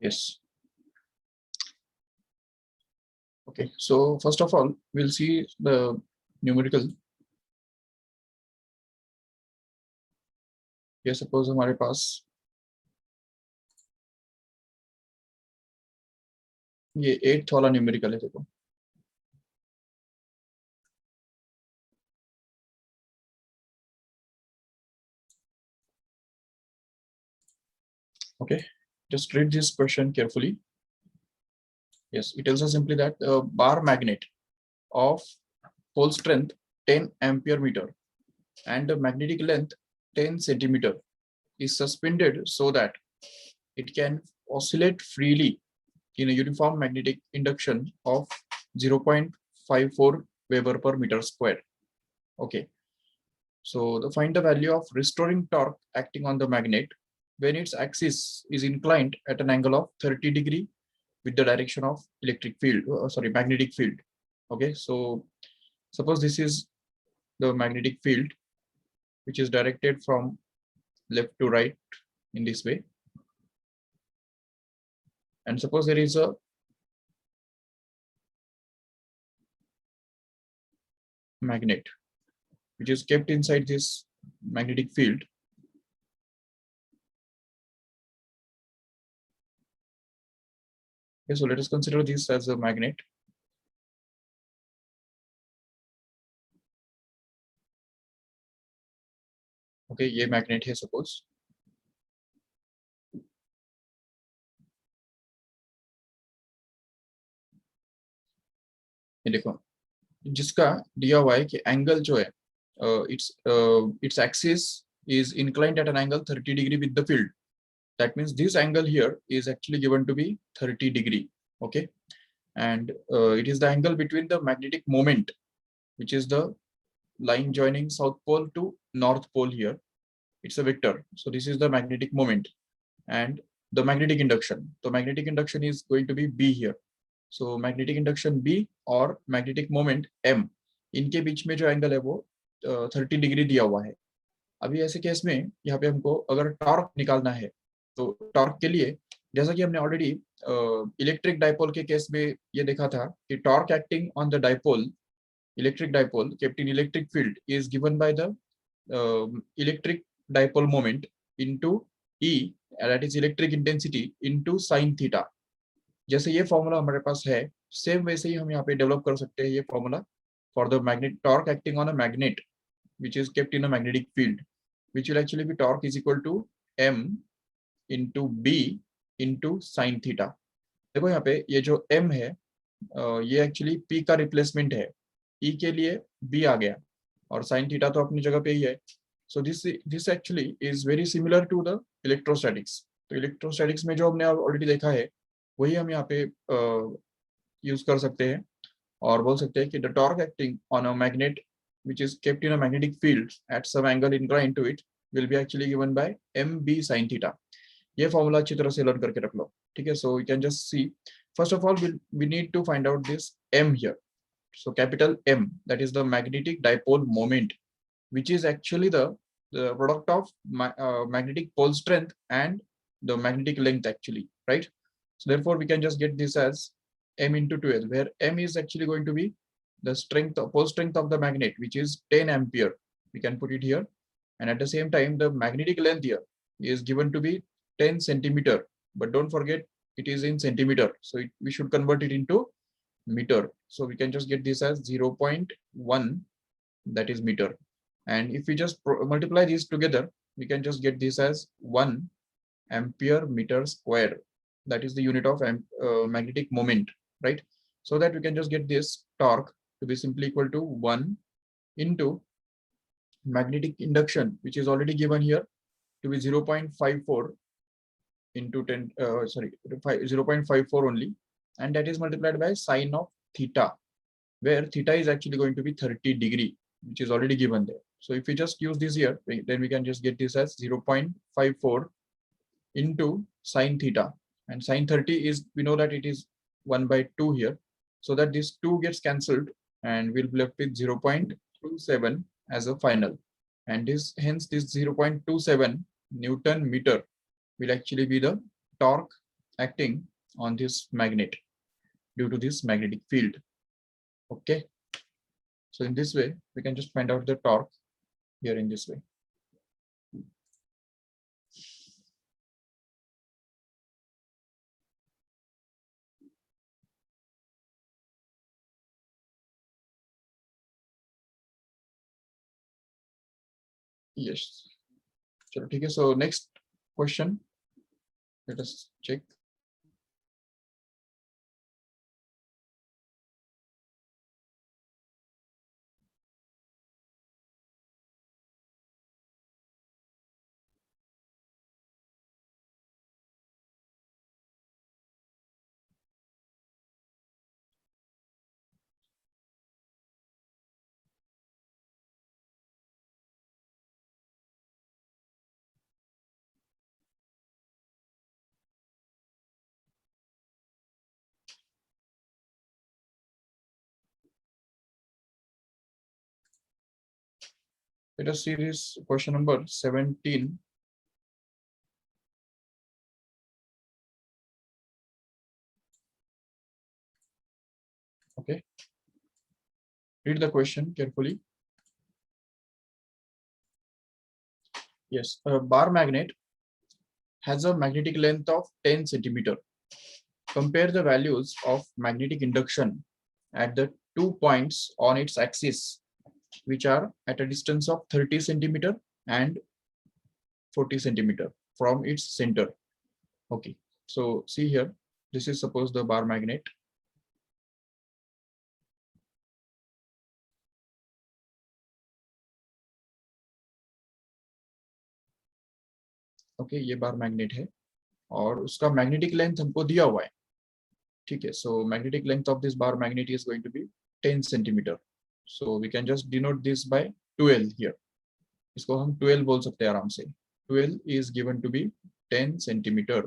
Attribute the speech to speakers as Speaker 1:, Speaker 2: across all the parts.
Speaker 1: Yes. Okay. So first of all, we'll see the numerical. ये suppose हमारे पास ये 8th वाला न्यूमेरिकल है देखो. Okay, just read this question carefully. Yes, it tells us simply that a bar magnet of pole strength 10 ampere meter and the magnetic length 10 centimeter is suspended so that it can oscillate freely in a uniform magnetic induction of 0.54 Weber per meter square. Okay, so find the value of restoring torque acting on the magnet when its axis is inclined at an angle of 30 degree with the direction of electric field, magnetic field. Okay, so suppose this is the magnetic field which is directed from left to right in this way, and suppose there is a magnet which is kept inside this magnetic field. Okay, so let us consider this as a magnet. Okay, ये magnet है suppose. ये देखो जिसका दिया हुआ है कि angle जो है its axis is inclined at an angle 30 degree with the field. That means this angle here is actually given to be 30 degree. Okay, and it is the angle between the magnetic moment, which is the line joining south pole to north pole here. It's a vector, so this is the magnetic moment, and the magnetic induction. The magnetic induction is going to be B here. So magnetic induction B और magnetic moment M, इनके बीच में जो angle है वो 30 degree दिया हुआ है. अभी ऐसे केस में यहाँ पे हमको अगर टॉर्क निकालना है तो टॉर्क के लिए जैसा कि हमने ऑलरेडी इलेक्ट्रिक डाइपोल के केस में ये देखा था कि torque acting on the dipole, electric dipole kept in electric field is given by the electric dipole moment into E, that is electric intensity into sin theta. जैसे ये formula हमारे पास है, सेम वैसे ही हम यहाँ पे डेवलप कर सकते हैं ये formula for the magnet torque acting on a magnet which is kept in a magnetic field, which will actually be torque is equal to m into b into sin theta. देखो यहाँ पे ये जो m है ये actually p का replacement है, e के लिए b आ गया और sin थीटा तो अपनी जगह पे ही है. So this actually is very similar to the electrostatics. तो इलेक्ट्रोस्टैटिक्स में जो हमने ऑलरेडी देखा है वही हम यहाँ पे यूज कर सकते हैं और बोल सकते हैं कि the torque acting on a magnet which is kept in a magnetic field at some angle inclined to it will be actually given by mb sin theta. ये फॉर्मूला अच्छी तरह से लर्न करके रख लो, ठीक है. So you can just see, first of all we need to find out this m here. So capital M, that is the magnetic dipole moment, which is actually the product of magnetic pole strength and the magnetic length actually, right? So therefore we can just get this as m into 12, where m is actually going to be the strength of pole strength of the magnet, which is 10 ampere. We can put it here, and at the same time the magnetic length here is given to be 10 centimeter, but don't forget it is in centimeter, so we should convert it into meter. So we can just get this as 0.1, that is meter, and if we just multiply these together we can just get this as 1 ampere meter square. That is the unit of magnetic moment, right? So that we can just get this torque to be simply equal to 1 into magnetic induction, which is already given here to be 0.54 into 10 0.54 only, and that is multiplied by sine of theta, where theta is actually going to be 30 degree, which is already given there. So if we just use this here, then we can just get this as 0.54 into sine theta, and sine 30 is, we know that it is 1 by 2 here, so that this 2 gets cancelled and we'll be left with 0.27 as a final, and hence this 0.27 Newton meter will actually be the torque acting on this magnet due to this magnetic field. Okay, so in this way we can just find out the torque here in this way. Yes, चलो ठीक है. So next question, let us check. Let us see this question number 17. Okay, read the question carefully. Yes, a bar magnet has a magnetic length of 10 centimeter. Compare the values of magnetic induction at the 2 points on its axis, which are at a distance of 30 centimeter and 40 centimeter from its center. Okay, so see here, this is suppose the bar magnet. Okay, ये bar magnet है और उसका magnetic length हमको दिया हुआ है. ठीक है, so magnetic length of this bar magnet is going to be 10 centimetre. So we can just denote this by 12 here. इसको हम 12 बोल सकते हैं आराम से. 12 is given to be 10 centimeter,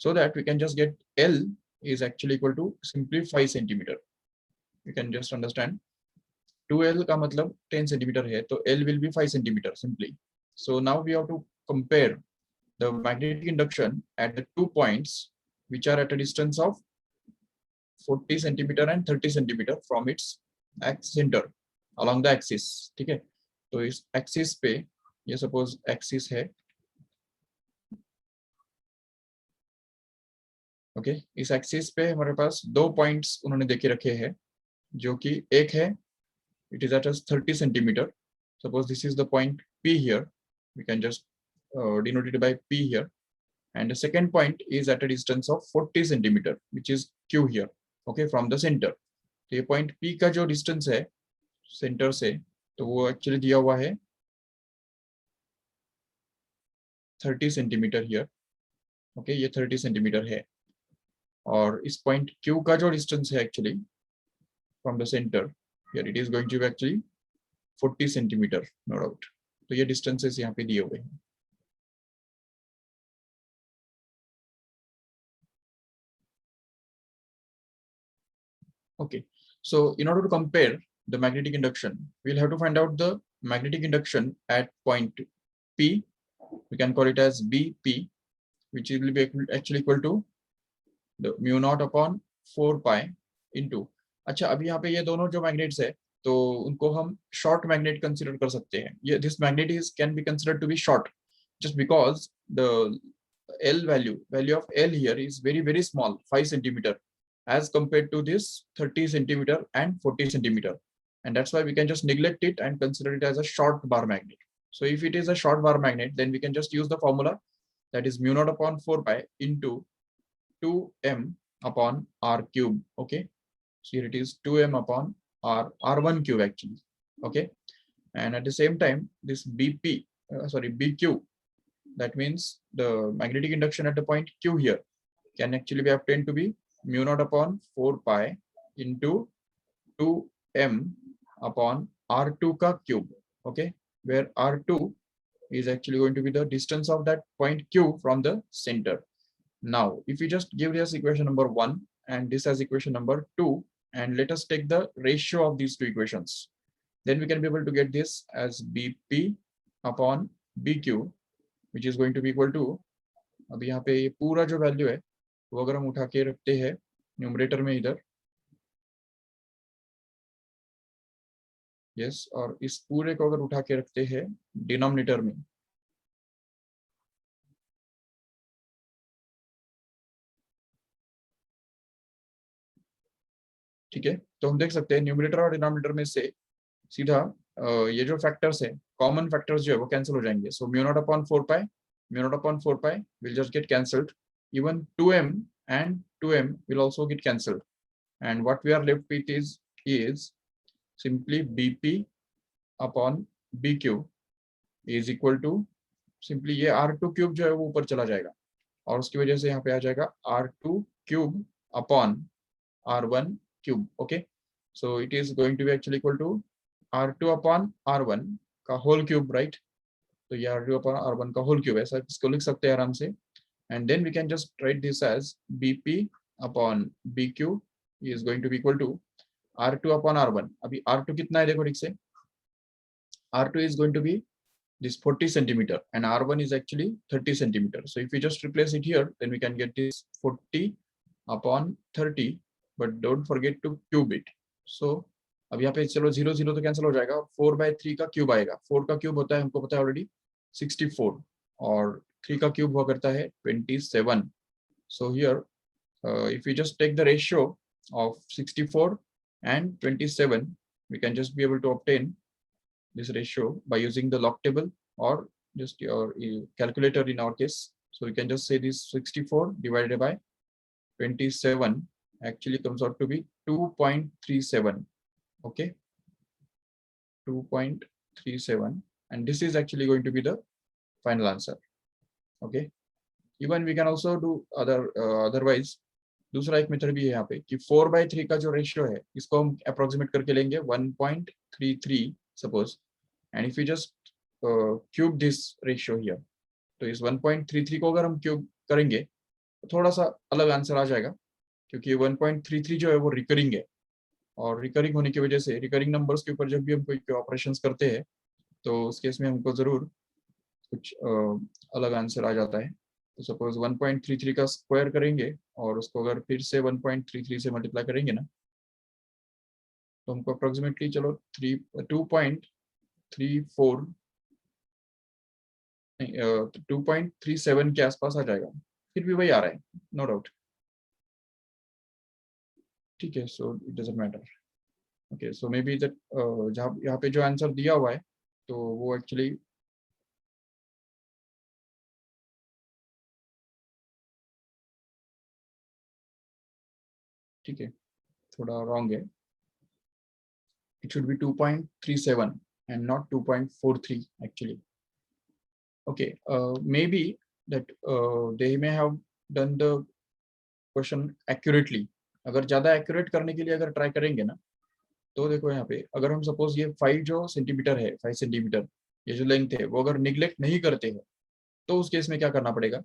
Speaker 1: so that we can just get L is actually equal to simply 5 centimeter. You can just understand 2L का मतलब 10 centimeter है, तो L will be 5 centimeter simply. So now we have to compare the magnetic induction at the 2 points which are at a distance of 40 centimeter and 30 centimeter from its center along the axis. ठीक है, तो इस axis पे, ये suppose axis है. Okay, इस axis पे हमारे पास 2 पॉइंट्स उन्होंने देखे रखे हैं, जो कि एक है, it is at 30 centimetre. Suppose this is the point P here. We can just denote it by P here. And the second point is at a distance of 40 centimeter, which is Q here. Okay, from the center. तो ये point P का जो distance है centre से, तो वो actually दिया हुआ है 30 सेंटीमीटर हियर. ओके, ये 30 सेंटीमीटर है. और इस पॉइंट Q का जो डिस्टेंस है actually from the centre here, it is going to be actually 40 centimetre, no doubt. तो ये डिस्टेंसेस यहाँ पे दिए हुए हैं. Okay, so in order to compare the magnetic induction, we'll have to find out the magnetic induction at point P. We can call it as BP, which will be actually equal to the mu naught upon 4 pi into. अच्छा, अभी यहाँ पे ये दोनों जो magnets है, तो उनको हम शॉर्ट मैग्नेट कंसिडर कर सकते हैं. ये this magnet is can be considered to be short just because the value of L here is very small, 5 centimeter, as compared to this 30 centimeter and 40 centimeter, and that's why we can just neglect it and consider it as a short bar magnet. So if it is a short bar magnet, then we can just use the formula, that is mu naught upon 4 pi into 2m upon r cube. Okay, so here it is 2m upon r1 cube actually. Okay, and at the same time this BQ, that means the magnetic induction at the point Q here can actually be obtained to be mu naught upon 4 pi into 2m upon r2 ka cube. Okay, where r2 is actually going to be the distance of that point Q from the center. Now if we just give this equation number 1 and this as equation number 2, and let us take the ratio of these two equations, then we can be able to get this as BP upon BQ, which is going to be equal to, अभी यहाँ पे ये पूरा जो value है वो अगर हम उठा के रखते हैं न्यूमरेटर में इधर, यस, और इस पूरे को अगर उठा के रखते हैं डिनोमिनेटर में, ठीक है, तो हम देख सकते हैं न्यूमरेटर और डिनोमिनेटर में से सीधा ये जो फैक्टर्स है, कॉमन फैक्टर्स जो है वो कैंसिल हो जाएंगे. So mu naught upon 4 pi, mu naught upon 4 pi will just get cancelled. Even 2m and 2m will also get cancelled, and what we are left with is simply bp upon bq is equal to simply ये r2 cube जो है वो ऊपर चला जाएगा, और उसकी वजह से यहाँ पे आ जाएगा r2 cube upon r1 cube. Okay, so it is going to be actually equal to r2 upon r1 का होल क्यूब, राइट. तो ये r2 upon r1 का होल क्यूब है, ऐसा इसको लिख सकते हैं आराम से. And then we can just write this as bp upon bq is going to be equal to r2 upon r1. अभी r2 कितना है देखो ठीक से, r2 is going to be this 40 centimeter and r1 is actually 30 centimeter. So if we just replace it here, then we can get this 40 upon 30, but don't forget to cube it. So अब यहाँ पे चलो 0 0 तो cancel हो जाएगा, और 4/3 का cube आएगा. 4 का क्यूब होता है हमको पता है ऑलरेडी 64, और 3 का क्यूब हुआ करता है 27. So here if we just take the ratio of 64 and 27, we can just be able to obtain this ratio by using the log table or just your calculator in our case. So we can just say this 64 divided by 27 actually comes out to be 2.37. Okay, 2.37, and this is actually going to be the final answer. Okay, even we can also do otherwise. दूसरा एक method भी है यहाँ पे कि 4/3 का जो ratio है इसको हम अप्रोक्सीमेट करके लेंगे 1.33 suppose, and if you just cube this ratio here, तो इस 1.33 को अगर हम क्यूब करेंगे तो थोड़ा सा अलग आंसर आ जाएगा, क्योंकि 1.33 जो है वो रिकरिंग है, और रिकरिंग होने की वजह से रिकरिंग नंबर्स के ऊपर जब भी हम कोई ऑपरेशंस करते हैं तो उस केस में हमको जरूर कुछ अलग आंसर आ जाता है. तो सपोज 1.33 का स्क्वायर करेंगे और उसको अगर फिर से 1.33 से मल्टीप्लाई करेंगे ना, तो हमको अप्रोक्सीमेटली चलो 2.34 2.37 के आसपास आ जाएगा. फिर भी वही आ रहा है, नो डाउट. ठीक है, so it doesn't matter. Okay, so maybe that जहाँ यहाँ पे जो आंसर दिया हुआ है तो वो एक्चुअली ठीक है, थोड़ा रॉन्ग है. It should be 2.37 and not 2.43 actually. Okay, maybe that they may have done the question accurately. अगर ज़्यादा एक्यूरेट करने के लिए अगर ट्राई करेंगे ना, तो देखो यहाँ पे अगर हम सपोज ये 5 जो सेंटीमीटर है, 5 सेंटीमीटर ये जो लेंथ है वो अगर निग्लेक्ट नहीं करते हैं तो उस केस में क्या करना पड़ेगा.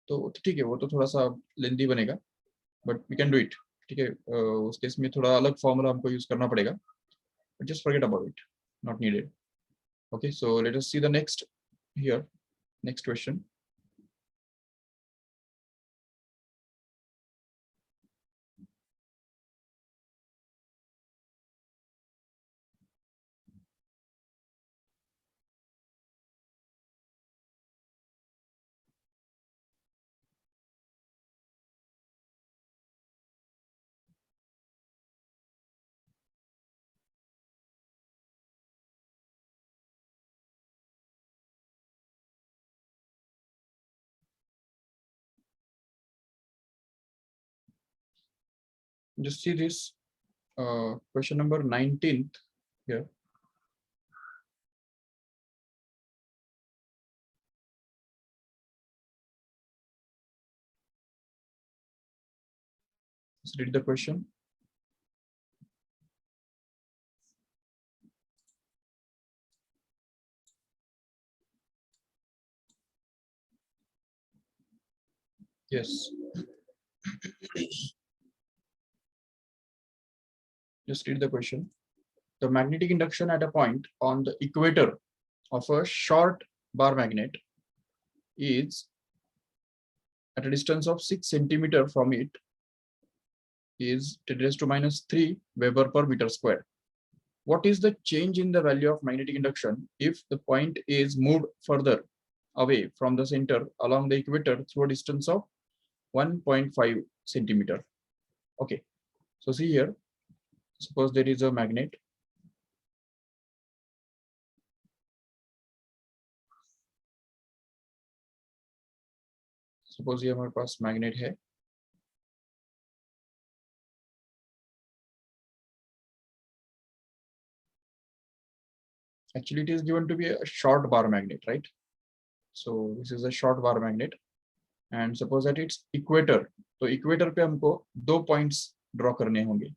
Speaker 1: तो ठीक है, वो तो थोड़ा सा लेंथी बनेगा, but we can do it. ठीक है, उस केस में थोड़ा अलग फॉर्मूला हमको यूज करना पड़ेगा, but just forget about it, not needed. Okay, so let us see the next here, next question. Just see this question number 19th here. Let's read the question. Yes. Just read the question. The magnetic induction at a point on the equator of a short bar magnet is at a distance of 6 centimeter from it is 10⁻³ Weber per meter square. What is the change in the value of magnetic induction if the point is moved further away from the center along the equator through a distance of 1.5 centimeter? Okay, so see here, suppose there is a magnet. Suppose ये हमारे पास magnet है. Actually, it is given to be a short bar magnet, right? So this is a short bar magnet, and suppose that it's equator. तो equator पे हमको 2 points draw करने होंगे.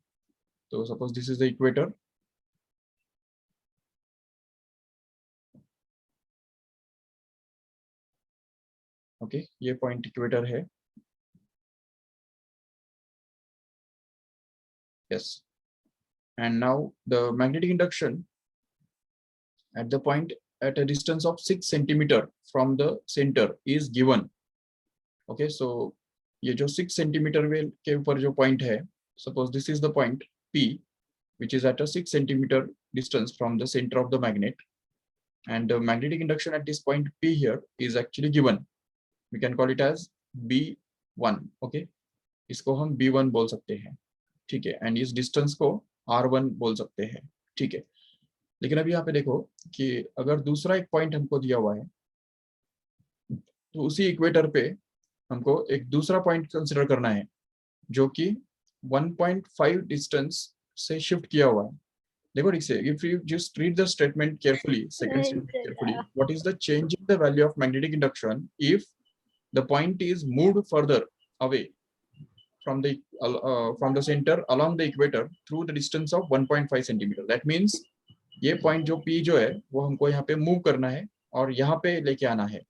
Speaker 1: तो suppose this is the equator. Okay, ये point equator है. Yes. And now the magnetic induction at the point at a distance of 6 centimeter from the center is given. Okay, so ये जो 6 centimeter के ऊपर जो point है, suppose this is the point P, which is at a 6 centimeter distance from the center of the magnet, and the magnetic induction at this point P here is actually given. We can call it as B1. Okay, इसको हम B1 बोल सकते हैं, ठीक है, and इस distance को R1 बोल सकते हैं, ठीक है. लेकिन अभी यहाँ पे देखो कि अगर दूसरा एक पॉइंट हमको दिया हुआ है, तो उसी इक्वेटर पे हमको एक दूसरा पॉइंट कंसिडर करना है जो कि 1.5 डिस्टेंस से शिफ्ट किया हुआ है. देखो ठीक से, if you just read the statement carefully, second statement carefully, what is the change in the value of magnetic induction if the point is moved further away from the center along the equator through the distance of 1.5 centimeter? That means ये point जो P जो है वो हमको यहाँ पे move करना है और यहाँ पे लेके आना है.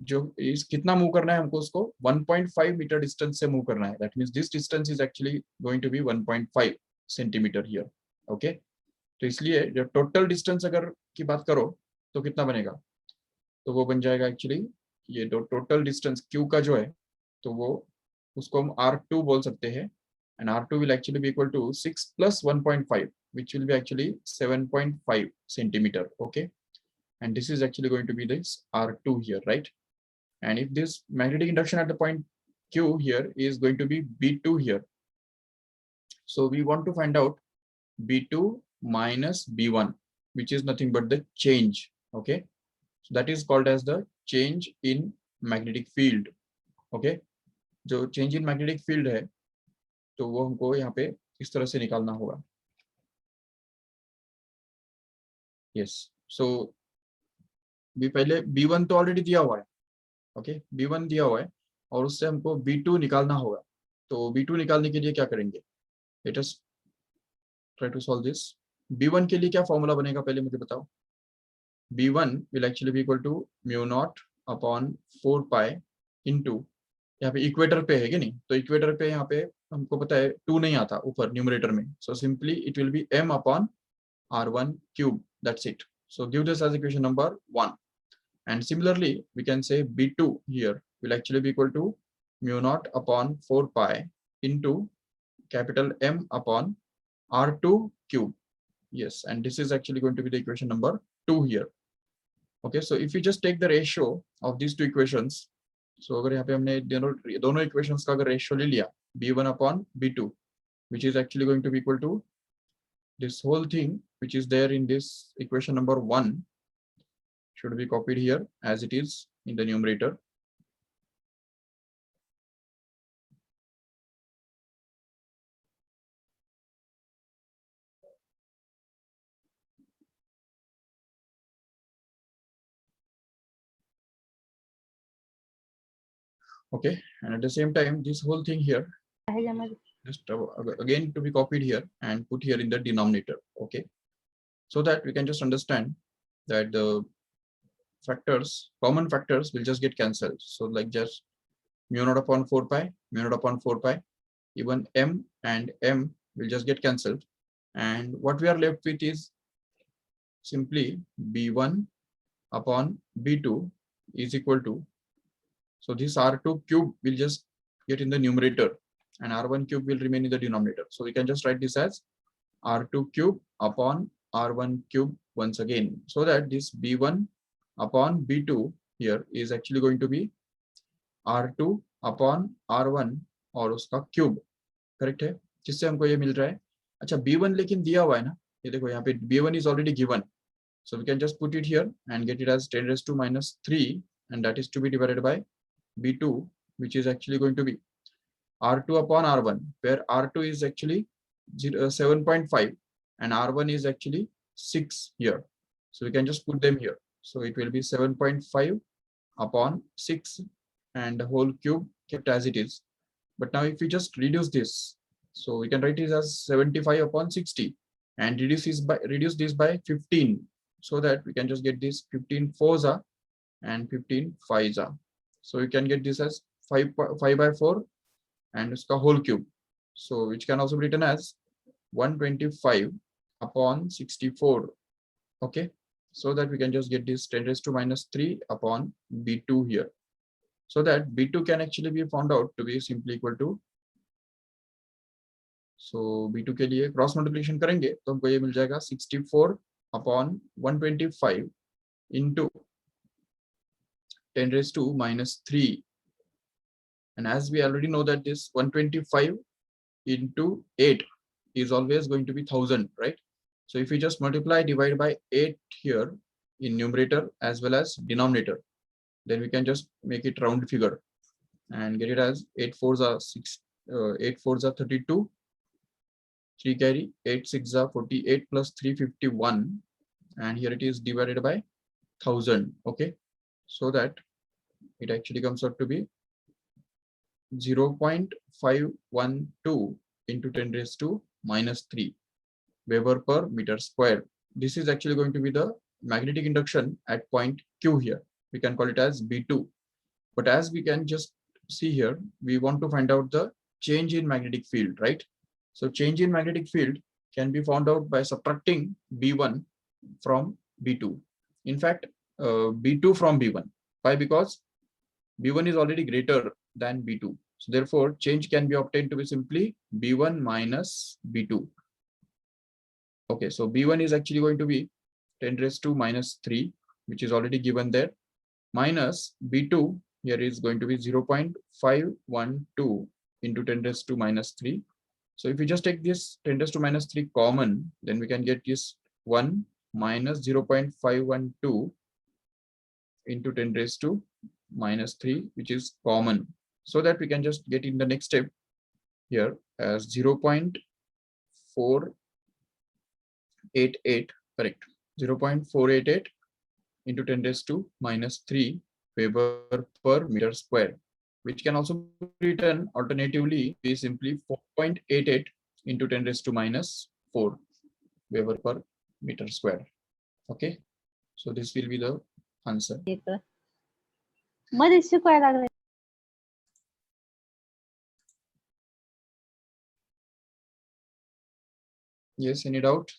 Speaker 1: जो इस कितना मूव करना है हमको, उसको 1.5 मीटर डिस्टेंस से मूव करना है. That means this distance is actually going to be 1.5 centimetre here. Okay, तो इसलिए जब टोटल डिस्टेंस अगर की बात करो तो कितना बनेगा, तो वो बन जाएगा एक्चुअली ये टोटल डिस्टेंस Q का जो है, तो वो उसको हम R2 बोल सकते हैं, and R2 will actually be equal to 6 plus 1.5, which will be actually 7.5 centimeter. Okay, and this is actually going to be this R2 here, right? And if this magnetic induction at the point Q here is going to be B2 here, so we want to find out B2 minus B1, which is nothing but the change. Okay, so that is called as the change in magnetic field. Okay, जो change in magnetic field है तो वो हमको यहाँ पे इस तरह से निकालना होगा. Yes, so पहले B1 तो ऑलरेडी दिया हुआ है. ओके, B1 दिया हुआ है और उससे हमको B2 निकालना होगा. तो B2 निकालने के लिए क्या करेंगे, let us try to solve this. B1 के लिए क्या फॉर्मूला बनेगा पहले मुझे बताओ. B1 will actually be equal to μ0/4 pi into, यहाँ पे इक्वेटर पे है कि नहीं, तो इक्वेटर पे यहाँ पे हमको पता है 2 नहीं आता ऊपर न्यूमरेटर में, so simply it will be m/r1 cube. That's it. So give this as equation number 1. And similarly, we can say B2 here will actually be equal to μ0/4 pi into capital M/R2 cube. Yes, and this is actually going to be the equation number 2 here. Okay, so if you just take the ratio of these two equations, so अगर यहाँ पे हमने दोनों equations का अगर ratio ले लिया B1/B2, which is actually going to be equal to this whole thing which is there in this equation number 1 should be copied here as it is in the numerator. Okay, and at the same time this whole thing here just again to be copied here and put here in the denominator. Okay, so that we can just understand that the factors, common factors will just get cancelled. So like just μ0/4 pi, μ0/4 pi, even m and m will just get cancelled, and what we are left with is simply B1/B2 is equal to, So this R2 cube will just get in the numerator and R1 cube will remain in the denominator. So we can just write this as R2 cube upon R1 cube once again. So that this B1 upon B2 here is actually going to be R2 upon R1 और उसका cube, correct है, जिससे हमको ये मिल रहा है. अच्छा B1 लेकिन दिया हुआ है ना, ये देखो यहाँ पे B1 is already given, so we can just put it here and get it as 10 raised to minus 3, and that is to be divided by B2, which is actually going to be R2 upon R1, where R2 is actually 7.5 and R1 is actually 6 here. So we can just put them here. So it will be 7.5 upon 6 and the whole cube kept as it is. But now if we just reduce this, so we can write it as 75 upon 60 and reduce this by 15, so that we can just get this 15 fours are and 15 fives are. So we can get this as 5 by 4 and it's the whole cube. So which can also be written as 125 upon 64. Okay, so that we can just get this 10 raised to minus 3 upon B2 here. So that B2 can actually be found out to be simply equal to, so B2 के लिए cross multiplication करेंगे तो हमको ये मिल जाएगा 64 upon 125 into 10 raised to minus 3. And as we already know that this 125 into 8 is always going to be 1000, right? So if we just multiply, divide by 8 here in numerator as well as denominator, then we can just make it round figure and get it as 8 fours are 6, 8 fours are 32, 3 carry, 8 6 are 48 plus 351, and here it is divided by 1000. Okay, so that it actually comes out to be 0.512 into 10 raised to minus 3 Weber per meter square. This is actually going to be the magnetic induction at point Q here. We can call it as B2. But as we can just see here, we want to find out the change in magnetic field, right? So change in magnetic field can be found out by subtracting B1 from B2. In fact, B2 from B1. Why? Because B1 is already greater than B2. So therefore, change can be obtained to be simply B1 minus B2. Okay, so B1 is actually going to be 10 raised to minus 3, which is already given there, minus B2 here is going to be 0.512 into 10 raised to minus 3. So if we just take this 10 raised to minus 3 common, then we can get this 1 minus 0.512 into 10 raised to minus 3, which is common. So that we can just get in the next step here as 0.488, correct, 0.488 into 10 raised to minus 3 Weber per meter square, which can also be written alternatively be simply 4.88 into 10 raised to minus 4 Weber per meter square. Okay, so this will be the answer. Yes, any doubt?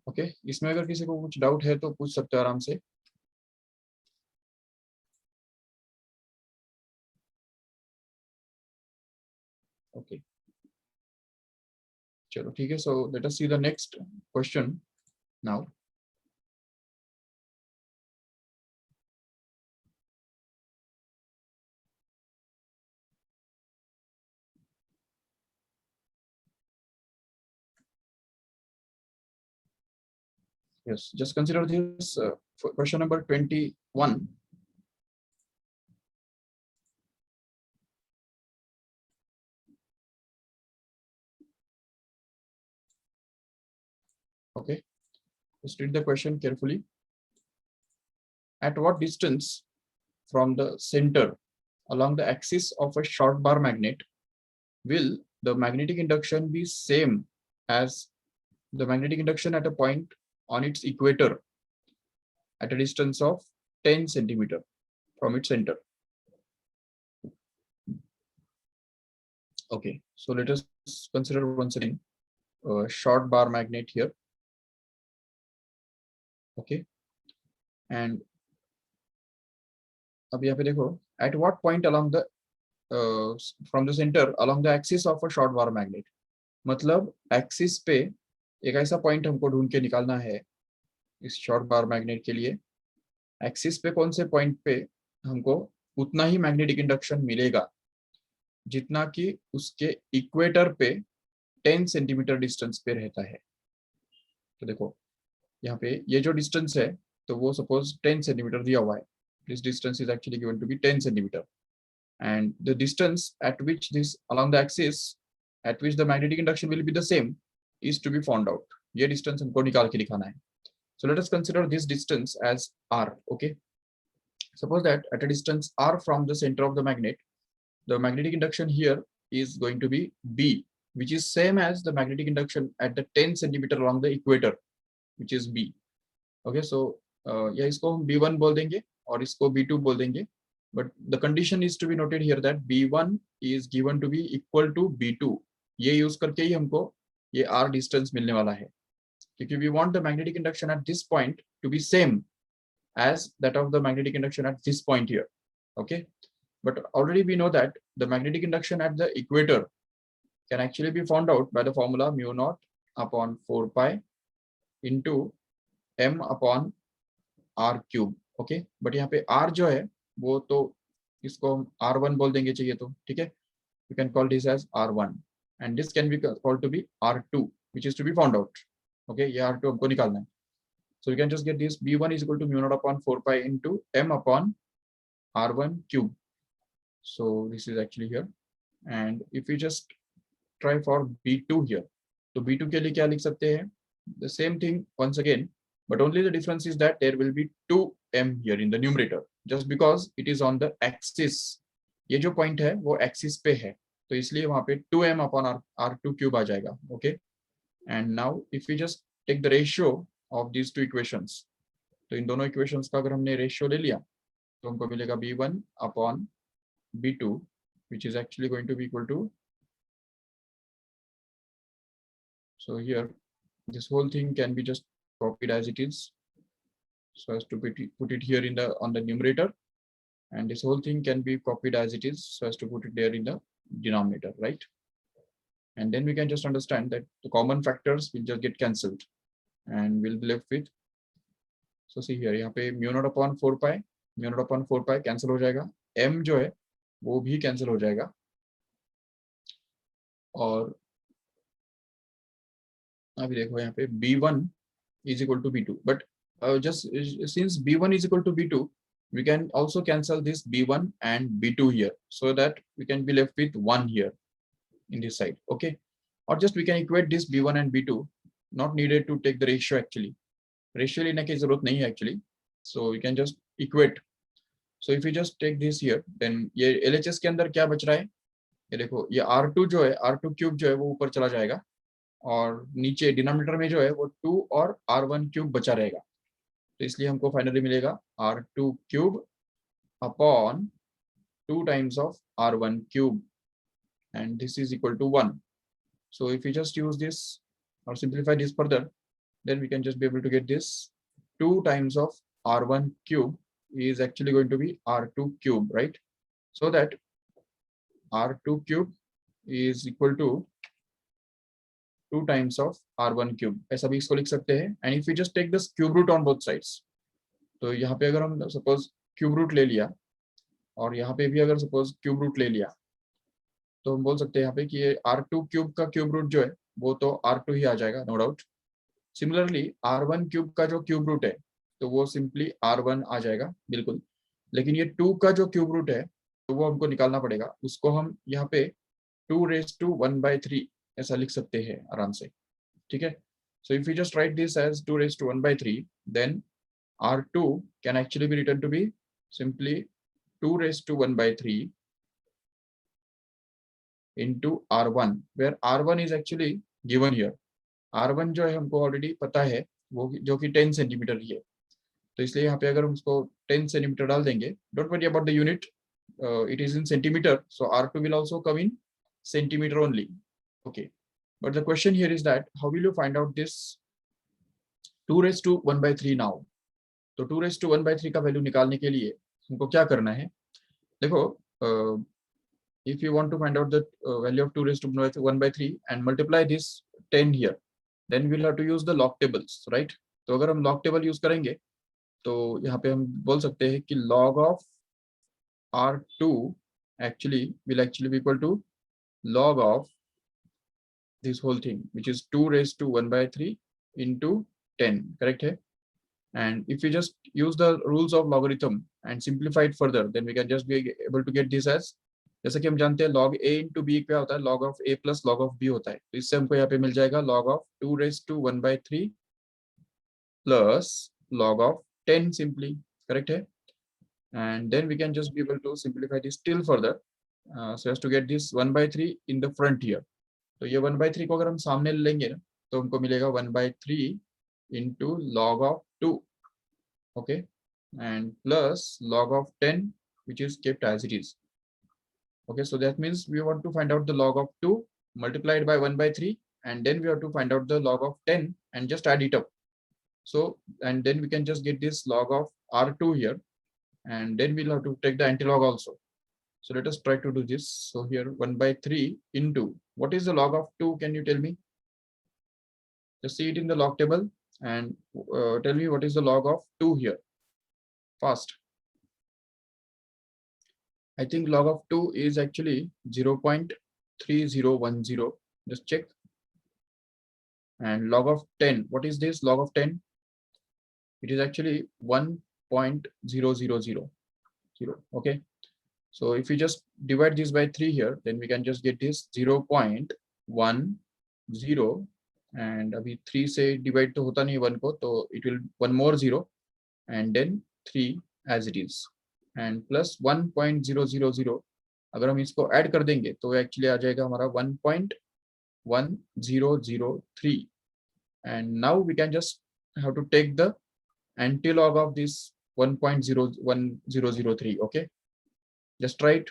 Speaker 1: Okay इसमें अगर किसी को कुछ doubt है तो पूछ सकते हो आराम से. ओके चलो ठीक है. So let us see the next question now. Yes, just consider this question number 21. Okay, just read the question carefully. At what distance from the center along the axis of a short bar magnet will the magnetic induction be same as the magnetic induction at a point on its equator at a distance of 10 centimeter from its center? Okay, so let us consider once again a short bar magnet here. Okay and अब यहाँ पे देखो, at what point along the from the centre along the axis of a short bar magnet, मतलब axis पे एक ऐसा point हमको ढूंढ के निकालना है इस शॉर्ट बार मैग्नेट के लिए। एक्सिस पे कौन से पॉइंट पे हमको उतना ही मैग्नेटिक इंडक्शन मिलेगा जितना कि उसके इक्वेटर पे 10 सेंटीमीटर डिस्टेंस पे रहता है। तो देखो यहाँ पे ये जो डिस्टेंस है, तो वो सपोज 10 सेंटीमीटर दिया हुआ है। This distance is actually given to be 10 centimetre and the distance at which this along the axis at which the magnetic induction will be the same is to be found out. ये distance हमको निकाल के दिखाना है। So let us consider this distance as r. Okay, suppose that at a distance r from the center of the magnet, the magnetic induction here is going to be b, which is same as the magnetic induction at the 10 centimeter along the equator, which is b. Okay, so या इसको हम b1 बोल देंगे और इसको b2 बोल देंगे, but the condition is to be noted here that b1 is given to be equal to b2. ये यूज करके ही हमको ये r distance मिलने वाला है, क्योंकि we want the magnetic induction at this point to be same as that of the magnetic induction at this point here. Okay, but already we know that the magnetic induction at the equator can actually be found out by the formula mu naught upon 4 pi into m upon r cube. Okay, but यहाँ पे r जो है वो तो इसको हम r1 बोल देंगे चाहिए तो, ठीक है, you can call this as r1 and this can be called to be r2 which is to be found out. Okay, ये r2 हमको निकालना है. So we can just get this b1 is equal to mu naught upon 4 pi into m upon r1 cube. So this is actually here, and if we just try for b2 here, तो b2 के लिए क्या लिख सकते हैं? The same thing once again, but only the difference is that there will be 2m here in the numerator just because it is on the axis. ये जो point है वो axis पे है, तो इसलिए वहाँ पे 2m upon r2 cube आ जाएगा. Okay, and now if we just take the ratio of these two equations, तो इन दोनों equations का अगर हमने ratio ले लिया तो हमको मिलेगा b1 upon b2 which is actually going to be equal to, so here this whole thing can be just copied as it is, so as to put it here in the on the numerator, and this whole thing can be copied as it is so as to put it there in the denominator, right? And then we can just understand that the common factors will just get cancelled and we'll be left with, so see here यहाँ पे mu naught upon 4 pi cancel हो जाएगा, m जो है वो भी cancel हो जाएगा, और अभी देखो यहाँ पे b1 is equal to b2, but just since b1 is equal to b2, we can also cancel this b1 and b2 here so that we can be left with 1 here in this side. Okay, or just we can equate this b1 and b2, not needed to take the ratio actually, ratio लेने की जरूरत नहीं है actually, so we can just equate. So if we just take this here, then ये LHS के अंदर क्या बच रहा है, ये देखो ये r2 जो है r2 क्यूब जो है वो ऊपर चला जाएगा और नीचे डिनोमिनेटर में जो है वो 2 और r1 क्यूब बचा रहेगा, तो इसलिए हमको फाइनली मिलेगा r2 cube upon 2 times of r1 cube, and this is equal to 1. So if we just use this or simplify this further, then we can just be able to get this 2 times of r1 cube is actually going to be r2 cube, right? So that r2 cube is equal to 2 times of r1 cube, ऐसा भी इसको लिख सकते हैं. And if we just take this cube root on both sides, तो यहाँ पे अगर हम सपोज क्यूब रूट ले लिया और यहाँ पे भी अगर सपोज क्यूब रूट ले लिया, तो हम बोल सकते हैं यहाँ पे कि ये r2 क्यूब का क्यूब रूट जो है वो तो r2 ही आ जाएगा, no doubt. Similarly r1 cube का जो क्यूब रूट है तो वो सिंपली r1 आ जाएगा बिल्कुल, लेकिन ये 2 का जो क्यूब रूट है तो वो हमको निकालना पड़ेगा, उसको हम यहाँ पे 2⁻⁴ ऐसा लिख सकते हैं आराम से, ठीक है. So if we just write this as 2⁻⁴, then r2 can actually be written to be simply 2⁻⁴ into r1, where r1 is actually given here. r1 जो है हमको ऑलरेडी पता है वो जो कि 10 सेंटीमीटर ही है, तो इसलिए यहाँ पे अगर हम उसको 10 सेंटीमीटर डाल देंगे, don't worry about the unit, it is in centimeter, so r2 will also come in centimeter only. Okay, but the question here is that how will you find out this 2 raise to 1/3 now. तो 2 raise to 1/3 का value निकालने के लिए हमको क्या करना है? देखो, if you want to find out the value of 2 raised to 1/3 and multiply this 10 here, then we'll have to use the log tables, right? तो अगर हम log table यूज करेंगे तो यहाँ पे हम बोल सकते हैं कि log of R2 actually will actually be equal to log of this whole thing, which is 2 raised to 1/3 into 10, correct है? And if we just use the rules of logarithm and simplify it further, then we can just be able to get this as, जैसे कि हम जानते हैं log a into b क्या होता है, log of a plus log of b होता है। तो इससे हमको यहाँ पे मिल जाएगा log of 2 raised to 1/3 plus log of 10 simply, correct है? And then we can just be able to simplify this still further, so as to get this 1/3 in the front here। तो ये 1/3 को अगर हम सामने लेंगे ना तो हमको मिलेगा 1/3 into log of 2, okay, and plus log of 10, which is kept as it is. Okay, so that means we want to find out the log of 2 multiplied by 1/3, and then we have to find out the log of 10 and just add it up. So, and then we can just get this log of R2 here, and then we'll have to take the antilog also. So let us try to do this. So here 1/3 into, what is the log of 2? Can you tell me? Just see it in the log table and tell me what is the log of 2 here. Fast. I think log of 2 is actually 0.3010. Just check. And log of 10, what is this log of 10? It is actually 1.0000. Okay. So if we just divide this by 3 here, then we can just get this 0.10, and abhi 3 say divide to hota nahi 1 ko, so it will one more 0 and then 3 as it is, and plus 1.000 अगर हम इसको add कर देंगे तो actually आ जाएगा हमारा 1.1003, and now we can just have to take the antilog of this 1.01003. okay, just try it.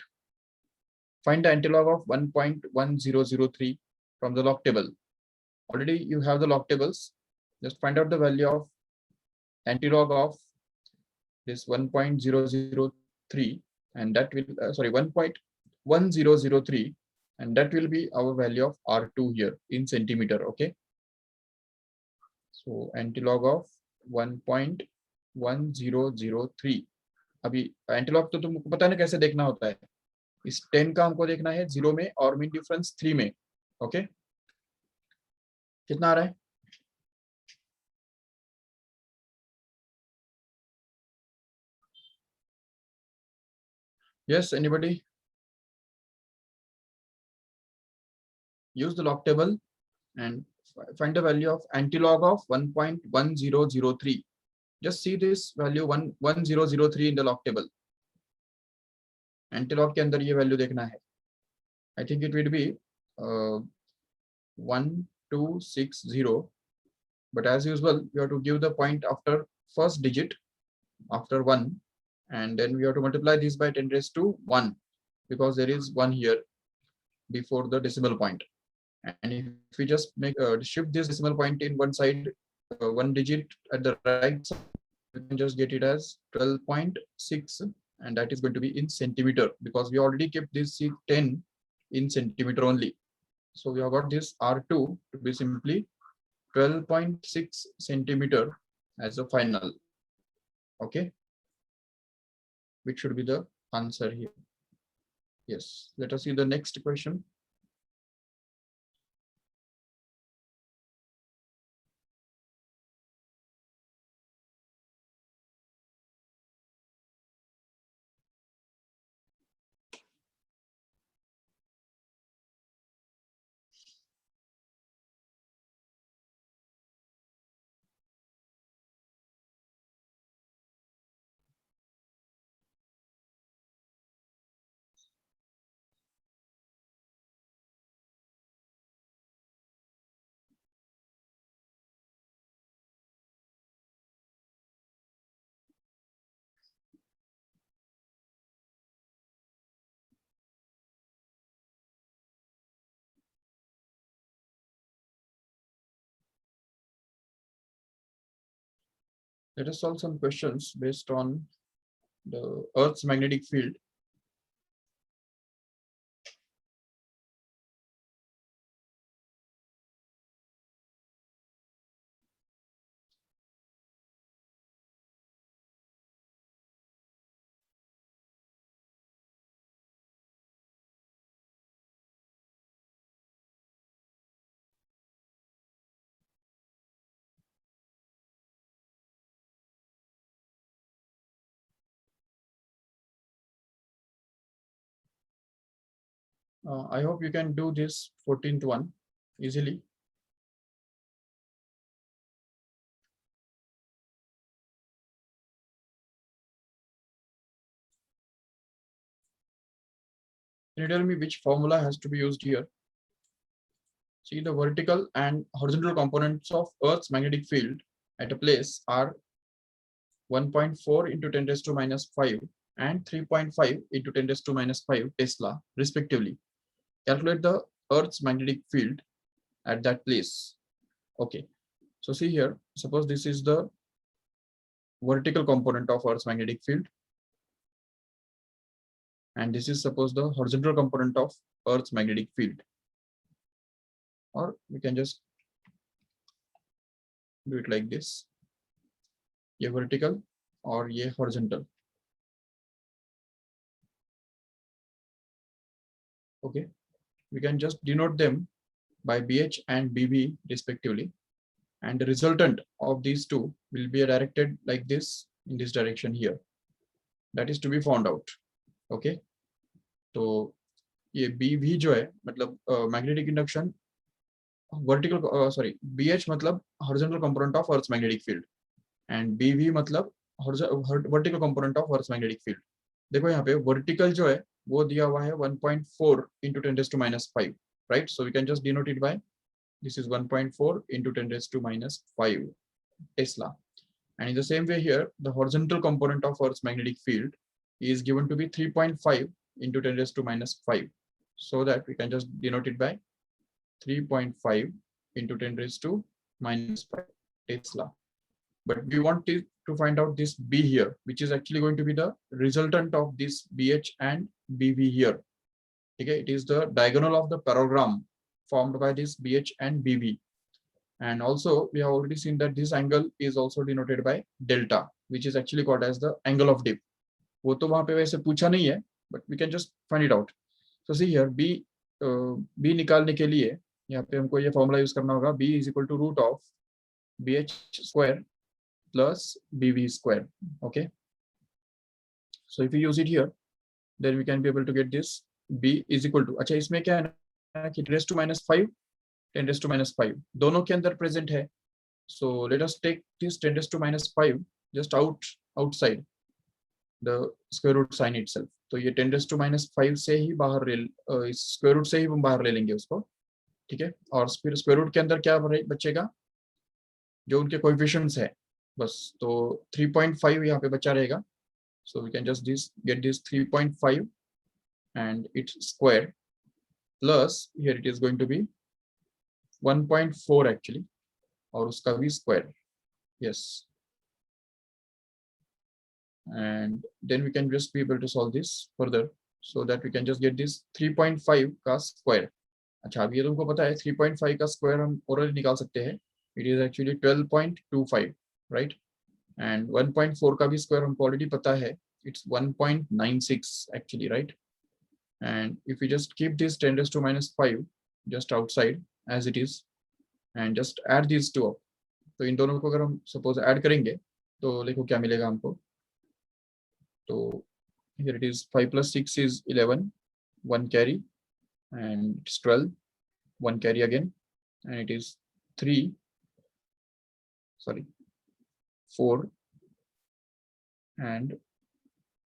Speaker 1: Find the antilog of 1.1003 from the log table. Already you have the log tables. Just find out the value of antilog of this 1.003, and that will 1.1003, and that will be our value of R2 here in centimeter. Okay, so antilog of 1.1003. अभी antilog तो तुमको पता है ना कैसे देखना होता है। इस 10 का हमको देखना है 0 में और मीन डिफरेंस 3 में। ओके, कितना आ रहा है? Yes, anybody? Use the log table and find the value of antilog of 1.1003. Just see this value 11003 in the log table. Antilog के अंदर ये वैल्यू देखना है. I think it will be 1260, but as usual you have to give the point after first digit after 1, and then we have to multiply this by 10 raised to 1 because there is 1 here before the decimal point. And if we just make shift this decimal point in one side, one digit at the right side, we can just get it as 12.6, and that is going to be in centimeter because we already kept this 10 in centimeter only. So we have got this R2 to be simply 12.6 centimeter as a final. Okay, which should be the answer here. Yes, let us see the next question. Let us solve some questions based on the Earth's magnetic field. I hope you can do this 14th one easily. Can you tell me which formula has to be used here? See, the vertical and horizontal components of Earth's magnetic field at a place are 1.4 into 10 raised to minus 5 and 3.5 into 10 raised to minus 5 Tesla, respectively. Calculate the Earth's magnetic field at that place. Okay, so see here, suppose this is the vertical component of Earth's magnetic field, and this is suppose the horizontal component of Earth's magnetic field. Or we can just do it like this, a vertical or a horizontal. Okay, we can just denote them by BH and BV respectively, and the resultant of these two will be directed like this in this direction here. That is to be found out. Okay, तो ये BV जो है मतलब magnetic induction vertical sorry BH मतलब horizontal component of earth magnetic field and BV मतलब vertical component of earth magnetic field. देखो यहाँ पे वर्टिकल जो है वो दिया हुआ है 1.4 into 10 raised to minus 5, right? So we can just denote it by this is 1.4 into 10 raised to minus 5 Tesla. And in the same way here, the horizontal component of Earth's magnetic field is given to be 3.5 into 10 raised to minus 5. So that we can just denote it by 3.5 into 10 raised to minus 5 Tesla. But we want to find out this B here, which is actually going to be the resultant of this BH and BV here. Okay, it is the diagonal of the parallelogram formed by this BH and BV. And also we have already seen that this angle is also denoted by delta, which is actually called as the angle of dip. वो तो वहां पे वैसे पूछा नहीं है, but we can just find it out. So see here, B निकालने के लिए यहाँ पे हमको ये फॉर्मूला यूज करना होगा. B is equal to root of BH square plus BV square. Okay, so if we use it here, then we can be able to get this B is equal to, अच्छा इसमें क्या है ना कि 10 raised to minus 5 10 raised to minus 5 दोनों के अंदर present है. So let us take this 10 raised to minus 5 just outside the square root sign itself. तो ये 10 raised to minus 5 से ही बाहर इस स्क्वायर रूट से ही हम बाहर ले लेंगे उसको. ठीक है, और फिर स्क्वायर रूट के अंदर क्या बचेगा, जो उनके कोएफिशिएंट्स है बस. तो 3.5 यहाँ पे बचा रहेगा. So we can just get this 3.5 and its square plus here it is going to be 1.4 actually, और उसका भी square. Yes, and then we can just be able to solve this further so that we can just get this 3.5 का square. अच्छा, अब ये तुमको पता है 3.5 का square हम ओरली निकाल सकते हैं. It is actually 12.25, right? And 1.4 का भी square हमको already पता है. It's 1.96 actually, right? And if we just keep this 10 raised to minus 5 just outside as it is and just add these two up, तो इन दोनों को अगर हम suppose add करेंगे तो देखो क्या मिलेगा हमको. तो here it is 5 plus 6 is 11, 1 carry, and it's 12, 1 carry again, and it is 4 and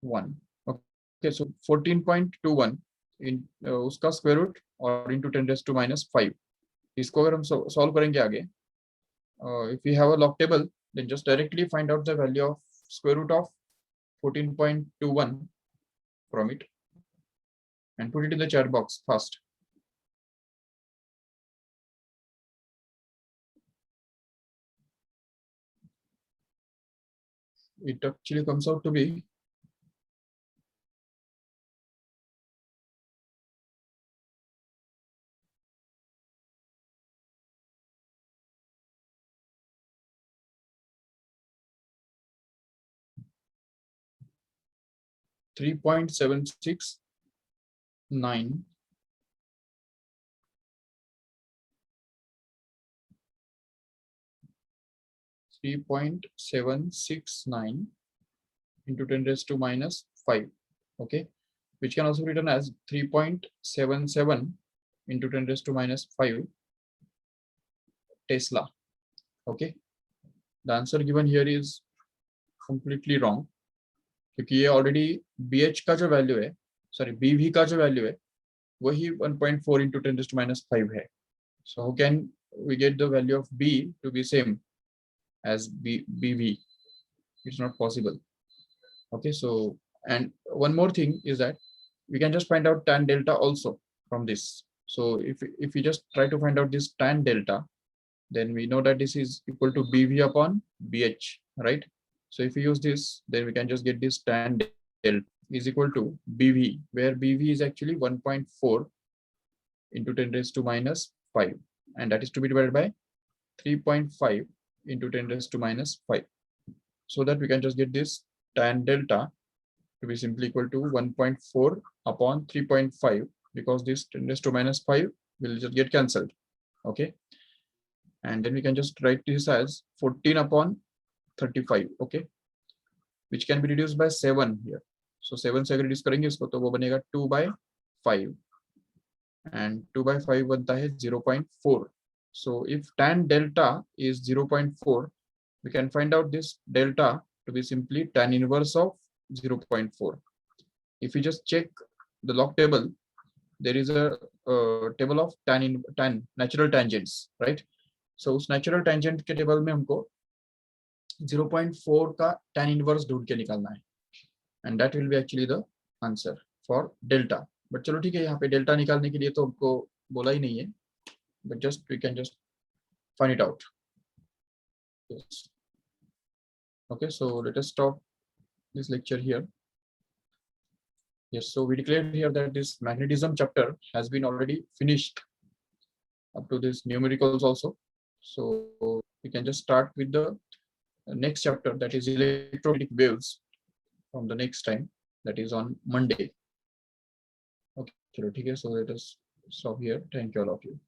Speaker 1: 1. Okay, so 14.21 in उसका square root और into 10 raised to minus 5. इसको अगर हम solve करेंगे आगे, if we have a log table, then just directly find out the value of square root of 14.21 from it and put it in the chat box fast. it actually comes out to be 3.769 3.769 into 10 raised to minus 5. Okay, which can also be written as 3.77 into 10 raised to minus 5 Tesla. Okay, the answer given here is completely wrong, क्योंकि ये already BH का जो value है, sorry BV का जो value है वही 1.4 into 10 raised to minus 5 है. So how can we get the value of B to be same as BV? It's not possible. Okay, so and one more thing is that we can just find out tan delta also from this. So if we just try to find out this tan delta, then we know that this is equal to BV upon BH, right? So if we use this, then we can just get this tan delta is equal to BV, where BV is actually 1.4 into 10 raised to minus 5, and that is to be divided by 3.5 into 10 raised to minus 5, so that we can just get this tan delta to be simply equal to 1.4 upon 3.5, because this 10 raised to minus 5 will just get cancelled. Okay, and then we can just write this as 14 upon 35. Okay, which can be reduced by 7 here. So 7 से अगर reduce करेंगे इसको तो वो बनेगा 2/5, and 2/5 बनता है 0.4. So if tan delta is 0.4, we can find out this delta to be simply tan inverse of 0.4. If you just check the log table, there is a table of tan natural tangents, right? So उस natural tangent के table में हमको 0.4 का tan inverse ढूंढ के निकालना है, and that will be actually the answer for delta. But चलो ठीक है, यहाँ पे delta निकालने के लिए तो हमको बोला ही नहीं है, but just we can just find it out. Yes. Okay, so let us stop this lecture here. Yes, so we declared here that this magnetism chapter has been already finished up to this numericals also. So we can just start with the next chapter, that is electromagnetic waves, from the next time, that is on Monday. Okay, so let us stop here. Thank you all of you.